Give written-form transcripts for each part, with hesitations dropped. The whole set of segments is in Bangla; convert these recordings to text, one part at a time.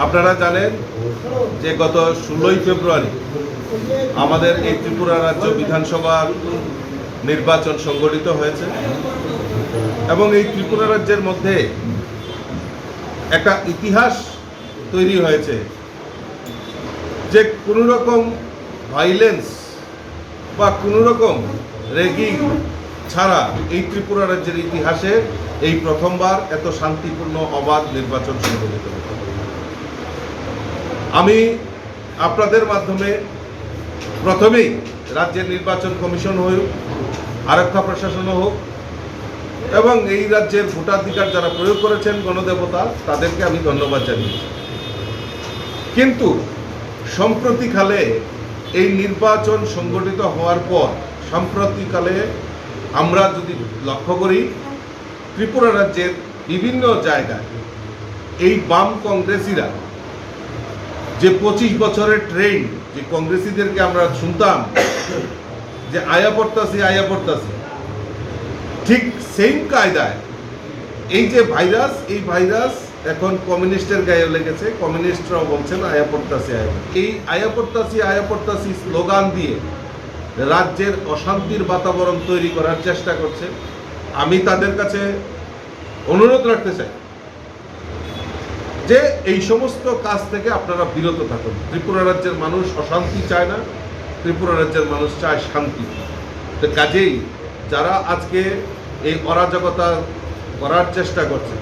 আপনারা জানেন যে গত 16ই ফেব্রুয়ারি আমাদের এই ত্রিপুরা রাজ্য বিধানসভার নির্বাচন সংগঠিত হয়েছে এবং এই ত্রিপুরা রাজ্যের মধ্যে একটা ইতিহাস তৈরি হয়েছে যে কোনো রকম ভাইলেন্স বা কোনো রকম রেগিং ছাড়া এই ত্রিপুরা রাজ্যের ইতিহাসে এই প্রথমবার এত শান্তিপূর্ণ অবাধ নির্বাচন সংগঠিত হয়েছে। আমি আপনাদের মাধ্যমে প্রথমেই রাজ্যের নির্বাচন কমিশন হোক, আরক্ষা প্রশাসন হোক এবং এই রাজ্যের ভোটাধিকার যারা প্রয়োগ করেছেন গণদেবতা তাদেরকে আমি ধন্যবাদ জানিয়েছি। কিন্তু সম্প্রতিকালে এই নির্বাচন সংগঠিত হওয়ার পর সাম্প্রতিককালে আমরা যদি লক্ষ্য করি ত্রিপুরা রাজ্যের বিভিন্ন জায়গায় এই বাম কংগ্রেসিরা যে 25 বছরের ট্রেন্ড, যে কংগ্রেসিদেরকে আমরা শুনতাম যে আয়া পড়তাছি, ঠিক সেম কায়দায় এই যে ভাইরাস, এই ভাইরাস এখন কমিউনিস্টের গায়ে লেগেছে। কমিউনিস্টরাও বলছেন আয়া পড়তাছি। এই আয়া পড়তাছি স্লোগান দিয়ে রাজ্যের অশান্তির বাতাবরণ তৈরি করার চেষ্টা করছে। আমি তাদের কাছে অনুরোধ রাখতে চাই যে এই সমস্ত কাজ থেকে আপনারা বিরত থাকুন। ত্রিপুরা রাজ্যের মানুষ অশান্তি চায় না, ত্রিপুরা রাজ্যের মানুষ চায় শান্তি। তো কাজেই যারা আজকে এই অরাজকতা করার চেষ্টা করছে,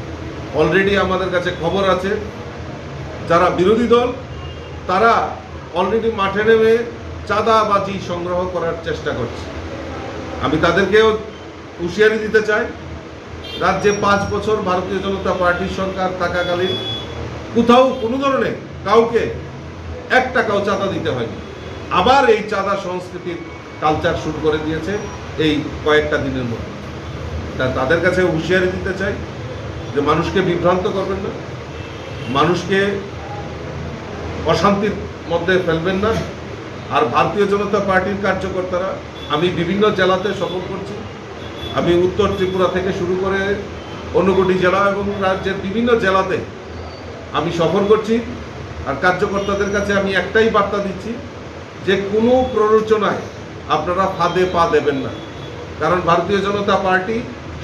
অলরেডি আমাদের কাছে খবর আছে যারা বিরোধী দল তারা অলরেডি মাঠে নেমে চাঁদাবাজি সংগ্রহ করার চেষ্টা করছে। আমি তাদেরকেও হুঁশিয়ারি দিতে চাই, রাজ্যে 5 বছর ভারতীয় জনতা পার্টির সরকার থাকাকালীন কোথাও কোনো ধরনের কাউকে 1 টাকাও চাঁদা দিতে হয়নি। আবার এই চাঁদা সংস্কৃতির কালচার শুরু করে দিয়েছে এই কয়েকটা দিনের মধ্যে। তাদের কাছে হুঁশিয়ারি দিতে চাই যে মানুষকে বিভ্রান্ত করবেন না, মানুষকে অশান্তির মধ্যে ফেলবেন না। আর ভারতীয় জনতা পার্টির কার্যকর্তারা, আমি বিভিন্ন জেলাতে সফর করছি, আমি উত্তর ত্রিপুরা থেকে শুরু করে ঊনকোটি জেলা এবং রাজ্যের বিভিন্ন জেলাতে আমি সফর করছি। আর কার্যকর্তাদের কাছে আমি একটাই বার্তা দিচ্ছি যে কোনো প্ররোচনায় আপনারা ফাঁদে পা দেবেন না, কারণ ভারতীয় জনতা পার্টি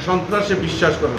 সন্ত্রাসে বিশ্বাস করে।